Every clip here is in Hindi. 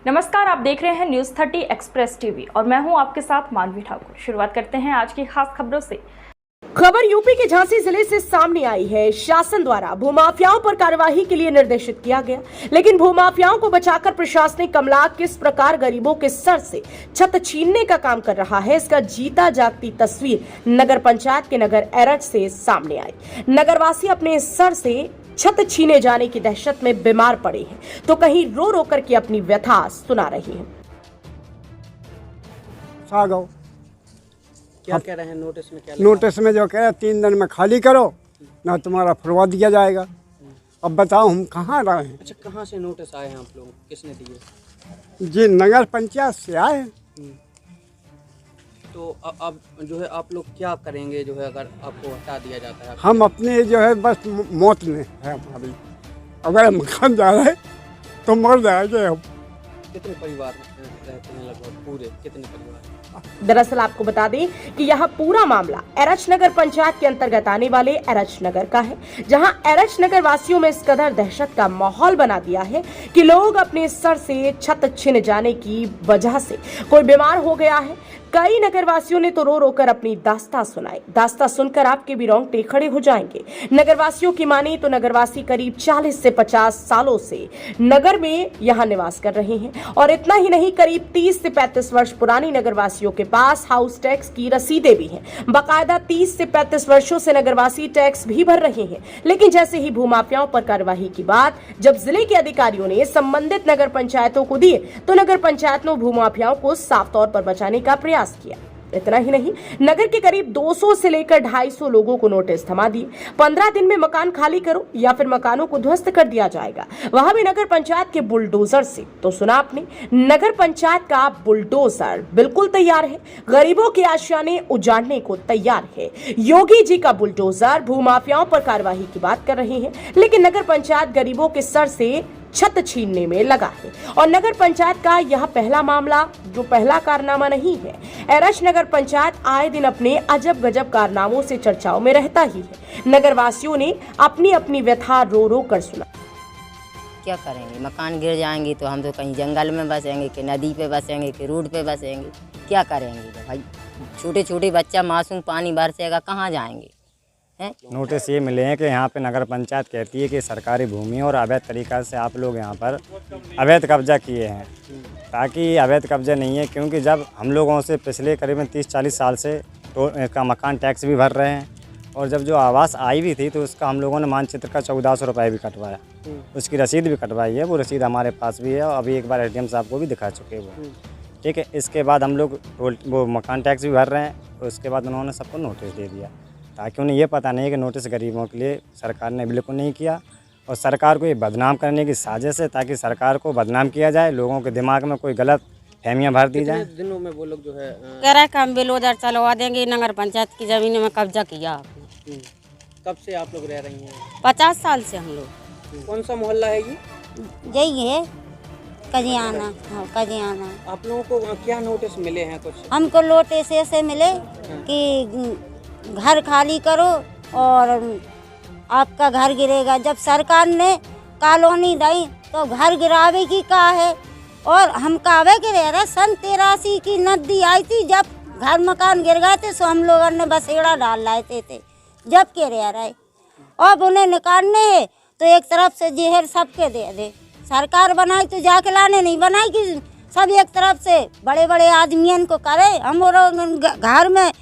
नमस्कार, आप देख रहे हैं न्यूज 30 एक्सप्रेस टीवी और मैं हूं आपके साथ मानवी ठाकुर। शुरुआत करते हैं आज की खास खबरों से। खबर यूपी के झांसी जिले से सामने आई है। शासन द्वारा भूमाफियाओं पर कार्यवाही के लिए निर्देशित किया गया, लेकिन भूमाफियाओं को बचाकर प्रशासनिक अमला किस प्रकार गरीबों के सर से छत छीनने का काम कर रहा है, इसका जीता जागती तस्वीर नगर पंचायत के नगर एरठ से सामने आई। नगरवासी अपने सर से छत छीने जाने की दहशत में बीमार पड़े हैं, तो कहीं रो रो करके अपनी व्यथा सुना रही हैं। क्या कह रहे हैं नोटिस में? क्या नोटिस में जो कह रहे हैं 3 दिन में खाली करो ना तुम्हारा फुलवा दिया जाएगा। अब बताओ हम कहाँ रहे हैं? अच्छा, कहाँ से नोटिस आए हैं आप लोग? किसने दिए? जी नगर पंचायत से आए हैं। तो अब जो है आप लोग क्या करेंगे जो है अगर आपको हटा दिया जाता है? हम अपने जो है बस मौत में है हमारी। अगर हम मकान जा रहे तो मर जाएंगे हम। कितने परिवार रहते हैं? लगभग पूरे कितने परिवार? दरअसल आपको बता दें कि यह पूरा मामला एरठ नगर पंचायत के अंतर्गत आने वाले एरठ नगर का है, जहां एरठ नगर वासियों में इस कदर दहशत का माहौल बना दिया है कि लोग अपने सर से छत छिन जाने की वजह से कोई बीमार हो गया है। कई नगरवासियों ने तो रो रो कर अपनी दास्तां सुनाई। दास्तां सुनकर आपके भी रोंगटे खड़े हो जाएंगे। नगरवासियों की माने तो नगरवासी करीब 40 से 50 सालों से नगर में यहां निवास कर रहे हैं, और इतना ही नहीं, करीब 30 से 35 वर्ष पुरानी नगरवासियों के पास हाउस टैक्स की रसीदें भी हैं। बाकायदा 30 से 35 वर्षों से नगरवासी टैक्स भी भर रहे हैं, लेकिन जैसे ही भूमाफियाओं पर कार्यवाही की बात जब जिले के अधिकारियों ने संबंधित नगर पंचायतों को दिए, तो नगर पंचायत ने भूमाफियाओं को साफ तौर पर बचाने का प्रयास किया। इतना ही नहीं, नगर के करीब 200 से लेकर 250 लोगों को नोटिस थमा दिए। 15 दिन में मकान खाली करो या फिर मकानों को ध्वस्त कर दिया जाएगा, वहां भी नगर पंचायत के बुलडोजर से। तो सुना आपने, नगर पंचायत का बुलडोजर बिल्कुल तैयार है, गरीबों के आशियाने उजाड़ने को तैयार है। योगी जी का बुलडोजर भूमाफियाओं पर कार्यवाही की बात कर रहे हैं, लेकिन नगर पंचायत गरीबों के सर से छत छीनने में लगा है। और नगर पंचायत का यह पहला मामला, जो पहला कारनामा नहीं है। एरठ नगर पंचायत आए दिन अपने अजब गजब कारनामों से चर्चाओं में रहता ही है। नगर वासियों ने अपनी अपनी व्यथा रो रो कर सुना। क्या करेंगे? मकान गिर जाएंगे तो हम तो कहीं जंगल में बसेंगे, कि नदी पे बसेंगे, कि रोड पे बसेंगे। क्या करेंगे भाई? छोटे छोटे बच्चा मासूम पानी बरसेगा, कहाँ जाएंगे? नोटिस ये मिले हैं कि यहाँ पे नगर पंचायत कहती है कि सरकारी भूमि और अवैध तरीक़ा से आप लोग यहाँ पर अवैध कब्जा किए हैं, ताकि अवैध कब्जा नहीं है, क्योंकि जब हम लोगों से पिछले करीबन 30-40 साल से तो इसका मकान टैक्स भी भर रहे हैं, और जब जो आवास आई भी थी तो उसका हम लोगों ने मानचित्र का 1400 रुपये भी कटवाया, उसकी रसीद भी कटवाई है। वो रसीद हमारे पास भी है, और अभी एक बार SDM साहब को भी दिखा चुके हैं वो। ठीक है, इसके बाद हम लोग वो मकान टैक्स भी भर रहे हैं, उसके बाद उन्होंने सबको नोटिस दे दिया, ताकि उन्हें ये पता नहीं है कि नोटिस गरीबों के लिए सरकार ने बिल्कुल नहीं किया, और सरकार को ये बदनाम करने की साजिश है, ताकि सरकार को बदनाम किया जाए, लोगों के दिमाग में कोई गलत फहमियाँ भर दी जाए। दिनों में वो लोग जो है कह रहा है कि हम बिलोदर चलवा देंगे, नगर पंचायत की जमीन में कब्जा किया आपने। कब से आप लोग रह रही हैं? 50 साल से हम लोग। कौन सा मोहल्ला है ये? यही है कजियाना। हाँ, कजियाना। आप लोगों को क्या नोटिस मिले हैं? कुछ हमको नोटिस ऐसे मिले कि घर खाली करो और आपका घर गिरेगा। जब सरकार ने कॉलोनी दी तो घर गिरावे की कहा है, और हम कावे के रह रहे। सन 83 की नदी आई थी, जब घर मकान गिर गए थे, सो हम लोगों ने बसेड़ा डाल लाए थे जब के रह रहे। अब उन्हें निकालने है तो एक तरफ से जहर सबके दे दे। सरकार बनाई तो जाके लाने नहीं बनाई कि सब एक तरफ से बड़े बड़े आदमियों को करे। हम घर में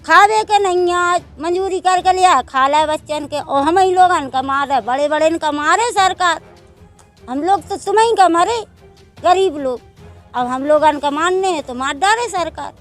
खावे के नहीं आज मंजूरी करके लिया, खा ले बच्चन के, और हम ही लोगन का मारे, बड़े बड़े इनका मारे सरकार। हम लोग तो तुम्हें का मारे, गरीब लोग। अब हम लोगन का मानने हैं तो मार डाले सरकार।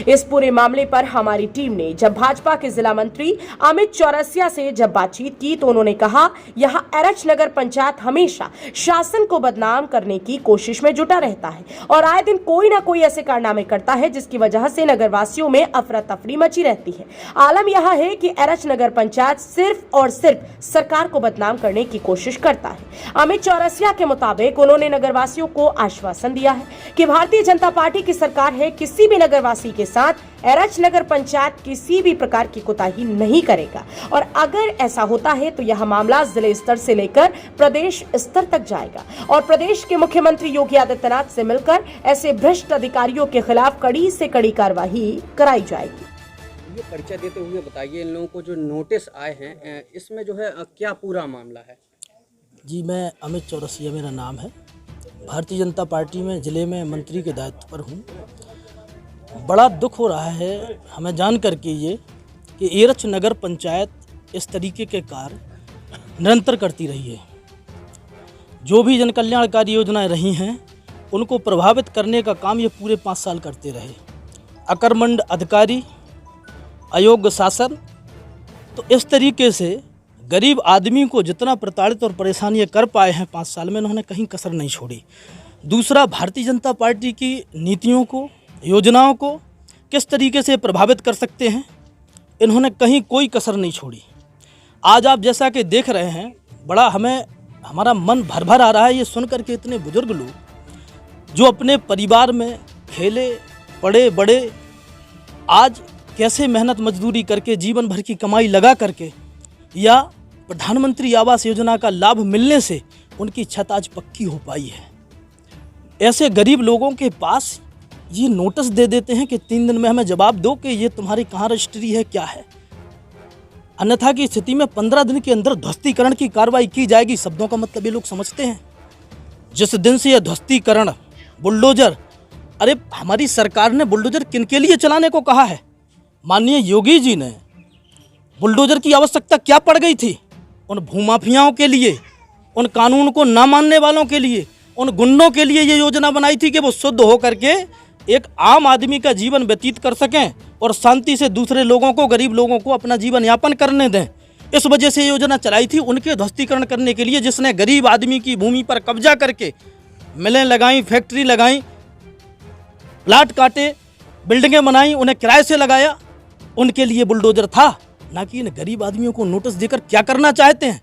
इस पूरे मामले पर हमारी टीम ने जब भाजपा के जिला मंत्री अमित चौरसिया से जब बातचीत की, तो उन्होंने कहा, यहां एरठ नगर पंचायत हमेशा शासन को बदनाम करने की कोशिश में जुटा रहता है, और आए दिन कोई ना कोई ऐसे कारनामे करता है जिसकी वजह से नगरवासियों में अफरा तफरी मची रहती है। आलम यह है कि एरठ नगर पंचायत सिर्फ और सिर्फ सरकार को बदनाम करने की कोशिश करता है। अमित चौरसिया के मुताबिक उन्होंने नगरवासियों को आश्वासन दिया है कि भारतीय जनता पार्टी की सरकार है, किसी भी नगरवासी के साथ एरच नगर पंचायत किसी भी प्रकार की कोताही नहीं करेगा और अगर ऐसा होता है तो यह मामला जिले स्तर से लेकर प्रदेश स्तर तक जाएगा और प्रदेश के मुख्यमंत्री योगी आदित्यनाथ से मिलकर ऐसे भ्रष्ट अधिकारियों के खिलाफ कड़ी से कड़ी कार्रवाई कराई जाएगी। ये परिचय देते हुए बताइए, इन लोगों को जो नोटिस आए हैं इसमें जो है क्या पूरा मामला है? जी, मैं अमित चौरसिया मेरा नाम है। भारतीय जनता पार्टी में ज़िले में मंत्री के दायित्व पर हूँ। बड़ा दुख हो रहा है हमें जान करके ये कि एरच नगर पंचायत इस तरीके के कार्य निरंतर करती रही है। जो भी जन कल्याणकारी योजनाएं रही हैं उनको प्रभावित करने का काम ये पूरे 5 साल करते रहे। अकर्मण्य अधिकारी, अयोग्य शासन, तो इस तरीके से गरीब आदमी को जितना प्रताड़ित और परेशानियां कर पाए हैं 5 साल में, इन्होंने कहीं कसर नहीं छोड़ी। दूसरा, भारतीय जनता पार्टी की नीतियों को, योजनाओं को किस तरीके से प्रभावित कर सकते हैं, इन्होंने कहीं कोई कसर नहीं छोड़ी। आज आप जैसा कि देख रहे हैं, बड़ा हमारा मन भर भर आ रहा है ये सुनकर के इतने बुजुर्ग लोग जो अपने परिवार में खेले पड़े बड़े आज कैसे मेहनत मजदूरी करके जीवन भर की कमाई लगा करके या प्रधानमंत्री आवास योजना का लाभ मिलने से उनकी छत आज पक्की हो पाई है। ऐसे गरीब लोगों के पास ये नोटिस दे देते हैं कि 3 दिन में हमें जवाब दो कि ये तुम्हारी कहाँ रजिस्ट्री है, क्या है। अन्यथा की स्थिति में 15 दिन के अंदर ध्वस्तीकरण की कार्रवाई की जाएगी। शब्दों का मतलब ये लोग समझते हैं। जिस दिन से यह ध्वस्तीकरण बुलडोजर, अरे हमारी सरकार ने बुलडोजर किनके लिए चलाने को कहा है? माननीय योगी जी ने बुलडोजर की आवश्यकता क्या पड़ गई थी? उन भूमाफियाओं के लिए, उन कानून को ना मानने वालों के लिए, उन गुंडों के लिए ये योजना बनाई थी कि वो शुद्ध हो करके एक आम आदमी का जीवन व्यतीत कर सकें और शांति से दूसरे लोगों को, गरीब लोगों को अपना जीवन यापन करने दें। इस वजह से ये योजना चलाई थी, उनके ध्वस्तीकरण करने के लिए, जिसने गरीब आदमी की भूमि पर कब्जा करके मिलें लगाई, फैक्ट्री लगाई, प्लाट काटे, बिल्डिंगें बनाई, उन्हें किराए से लगाया, उनके लिए बुलडोजर था। ना कि इन गरीब आदमियों को नोटिस देकर क्या करना चाहते हैं,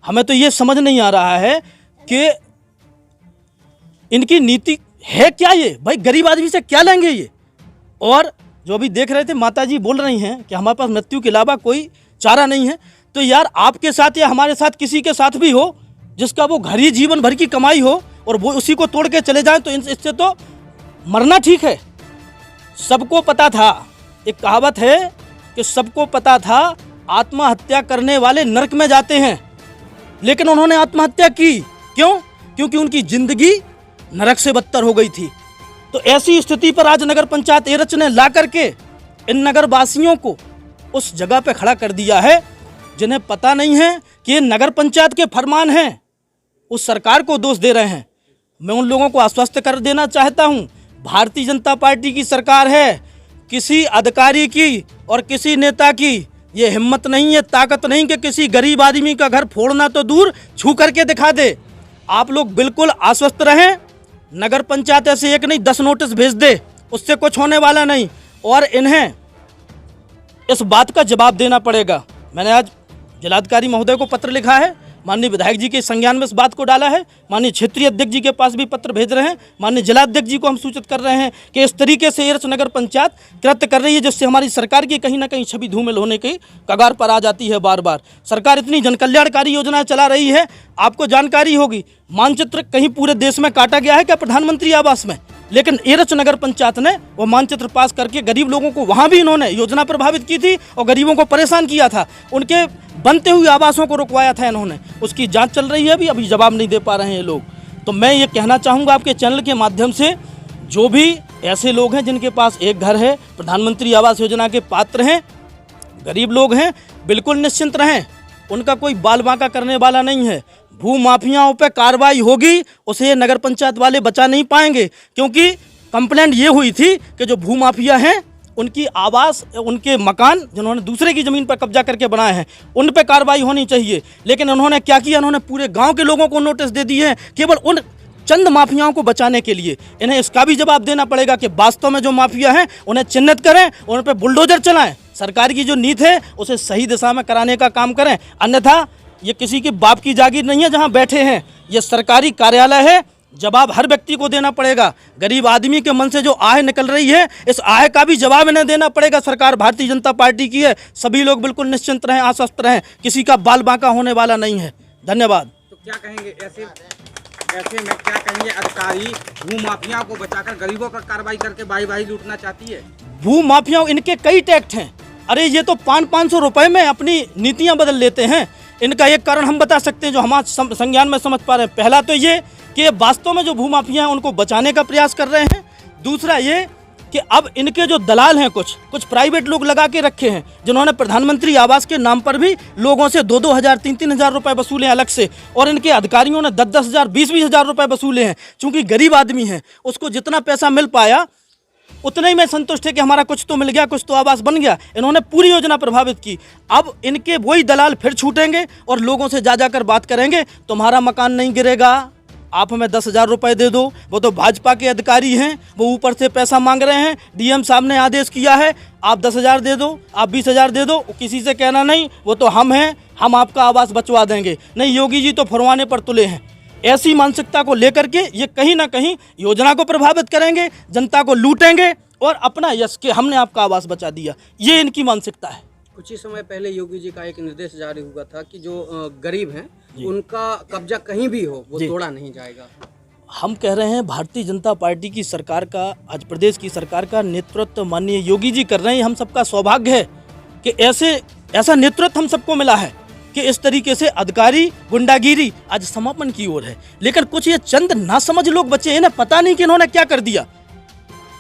हमें तो ये समझ नहीं आ रहा है कि इनकी नीति है क्या। ये भाई गरीब आदमी से क्या लेंगे ये? और जो अभी देख रहे थे माताजी बोल रही हैं कि हमारे पास मृत्यु के अलावा कोई चारा नहीं है, तो यार आपके साथ या हमारे साथ किसी के साथ भी हो जिसका वो घर ही जीवन भर की कमाई हो और वो उसी को तोड़ के चले जाएं, तो इससे तो मरना ठीक है। सबको पता था, एक कहावत है कि सबको पता था आत्महत्या करने वाले नरक में जाते हैं, लेकिन उन्होंने आत्महत्या की। क्यों? क्योंकि उनकी जिंदगी नरक से बदतर हो गई थी। तो ऐसी स्थिति पर आज नगर पंचायत एरच ने ला करके इन नगर वासियों को उस जगह पे खड़ा कर दिया है जिन्हें पता नहीं है कि ये नगर पंचायत के फरमान हैं, उस सरकार को दोष दे रहे हैं। मैं उन लोगों को आश्वस्त कर देना चाहता हूँ, भारतीय जनता पार्टी की सरकार है। किसी अधिकारी की और किसी नेता की ये हिम्मत नहीं है, ताकत नहीं कि किसी गरीब आदमी का घर फोड़ना तो दूर, छू करके दिखा दे। आप लोग बिल्कुल आश्वस्त रहें, नगर पंचायत ऐसे 1 नहीं 10 नोटिस भेज दे, उससे कुछ होने वाला नहीं और इन्हें इस बात का जवाब देना पड़ेगा। मैंने आज जिलाधिकारी महोदय को पत्र लिखा है, माननीय विधायक जी के संज्ञान में इस बात को डाला है, माननीय क्षेत्रीय अध्यक्ष जी के पास भी पत्र भेज रहे हैं, माननीय जिलाध्यक्ष जी को हम सूचित कर रहे हैं कि इस तरीके से एरच नगर पंचायत कृत्य कर रही है, जिससे हमारी सरकार की कहीं ना कहीं छवि धूमिल होने की कगार पर आ जाती है। बार बार सरकार इतनी जनकल्याणकारी योजनाएं चला रही है, आपको जानकारी होगी, मानचित्र कहीं पूरे देश में काटा गया है क्या प्रधानमंत्री आवास में, लेकिन एरच नगर पंचायत ने वो मानचित्र पास करके गरीब लोगों को, वहाँ भी इन्होंने योजना प्रभावित की थी और गरीबों को परेशान किया था, उनके बनते हुए आवासों को रुकवाया था इन्होंने। उसकी जांच चल रही है, अभी जवाब नहीं दे पा रहे हैं ये लोग। तो मैं ये कहना चाहूँगा आपके चैनल के माध्यम से, जो भी ऐसे लोग हैं जिनके पास एक घर है, प्रधानमंत्री आवास योजना के पात्र हैं, गरीब लोग हैं, बिल्कुल निश्चिंत रहें, उनका कोई बाल बांका करने वाला नहीं है। भू माफियाओं पर कार्रवाई होगी, उसे नगर पंचायत वाले बचा नहीं पाएंगे, क्योंकि कंप्लेंट ये हुई थी कि जो भू माफिया हैं उनकी आवास, उनके मकान जिन्होंने दूसरे की ज़मीन पर कब्जा करके बनाए हैं, उन पर कार्रवाई होनी चाहिए। लेकिन उन्होंने क्या किया, उन्होंने पूरे गांव के लोगों को नोटिस दे दिए हैं केवल उन चंद माफियाओं को बचाने के लिए। इन्हें इसका भी जवाब देना पड़ेगा कि वास्तव में जो माफिया हैं उन्हें चिन्हित करें, उन पर बुलडोजर चलाएं, सरकार की जो नीति है उसे सही दिशा में कराने का काम करें। अन्यथा ये किसी के बाप की जागीर नहीं है जहाँ बैठे हैं, ये सरकारी कार्यालय है, जवाब हर व्यक्ति को देना पड़ेगा। गरीब आदमी के मन से जो आह निकल रही है, इस आह का भी जवाब इन्हें देना पड़ेगा। सरकार भारतीय जनता पार्टी की है, सभी लोग बिल्कुल निश्चिंत रहें, आश्वस्त रहें, किसी का बाल बांका होने वाला नहीं है। धन्यवाद। तो क्या कहेंगे ऐसे में क्या कहेंगे, अधिकारी भूमाफियाओं को बचाकर गरीबों पर कार्रवाई करके भाई लूटना चाहती है? भूमाफियाओं, इनके कई टैक्ट हैं। अरे ये तो 500-500 रुपए में अपनी नीतियां बदल लेते हैं। इनका एक कारण हम बता सकते हैं जो हमारे संज्ञान में समझ पा रहे हैं। पहला तो ये कि वास्तव में जो भूमाफिया हैं उनको बचाने का प्रयास कर रहे हैं। दूसरा ये कि अब इनके जो दलाल हैं, कुछ प्राइवेट लोग लगा के रखे हैं, जिन्होंने प्रधानमंत्री आवास के नाम पर भी लोगों से 2-2 हज़ार 3-3 हज़ार रुपये वसूले अलग से, और इनके अधिकारियों ने 10-10 हज़ार 20-20 हज़ार रुपये वसूले हैं। चूंकि गरीब आदमी है, उसको जितना पैसा मिल पाया उतने ही में संतुष्ट है कि हमारा कुछ तो मिल गया, कुछ तो आवास बन गया। इन्होंने पूरी योजना प्रभावित की। अब इनके वही दलाल फिर छूटेंगे और लोगों से जा जाकर बात करेंगे, तुम्हारा मकान नहीं गिरेगा, आप हमें 10 हज़ार रुपये दे दो। वो तो भाजपा के अधिकारी हैं, वो ऊपर से पैसा मांग रहे हैं। डीएम साहब ने आदेश किया है, आप 10 हज़ार दे दो, आप 20 हज़ार दे दो, किसी से कहना नहीं, वो तो हम हैं, हम आपका आवास बचवा देंगे। नहीं, योगी जी तो फरमाने पर तुले हैं। ऐसी मानसिकता को लेकर के ये कहीं ना कहीं योजना को प्रभावित करेंगे, जनता को लूटेंगे और अपना यश के हमने आपका आवास बचा दिया, ये इनकी मानसिकता है। कुछ ही समय पहले योगी जी का एक निर्देश जारी हुआ था कि जो गरीब हैं उनका कब्जा कहीं भी हो वो तोड़ा नहीं जाएगा। हम कह रहे हैं भारतीय जनता पार्टी की सरकार का, आज प्रदेश की सरकार का नेतृत्व माननीय योगी जी कर रहे हैं। हम सबका सौभाग्य है कि ऐसा नेतृत्व हम सबको मिला है कि इस तरीके से अधिकारी गुंडागिरी आज समापन की ओर है। लेकिन कुछ ये चंद नासमझ लोग बचे हैं, इन्हें पता नहीं कि इन्होंने क्या कर दिया।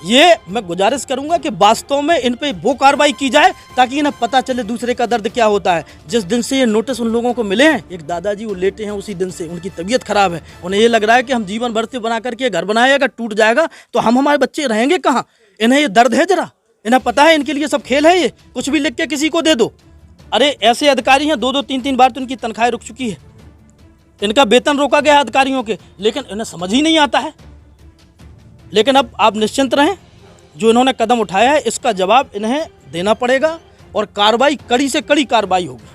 ये मैं गुजारिश करूंगा कि वास्तव में इन पे वो कार्रवाई की जाए ताकि इन्हें पता चले दूसरे का दर्द क्या होता है। जिस दिन से ये नोटिस उन लोगों को मिले हैं, एक दादाजी वो लेटे हैं, उसी दिन से उनकी तबीयत खराब है। उन्हें ये लग रहा है कि हम जीवन भर से बना करके घर बनाए, अगर टूट जाएगा तो हमारे बच्चे रहेंगे कहाँ। इन्हें ये दर्द है, जरा इन्हें पता है इनके लिए सब खेल है। ये कुछ भी लिख के किसी को दे दो। अरे ऐसे अधिकारी हैं, 2-2 3-3 बार तो इनकी तनख्वाहें रुक चुकी है, इनका वेतन रोका गया है अधिकारियों के, लेकिन इन्हें समझ ही नहीं आता है। लेकिन अब आप निश्चिंत रहें, जो इन्होंने कदम उठाया है इसका जवाब इन्हें देना पड़ेगा और कार्रवाई, कड़ी से कड़ी कार्रवाई होगी।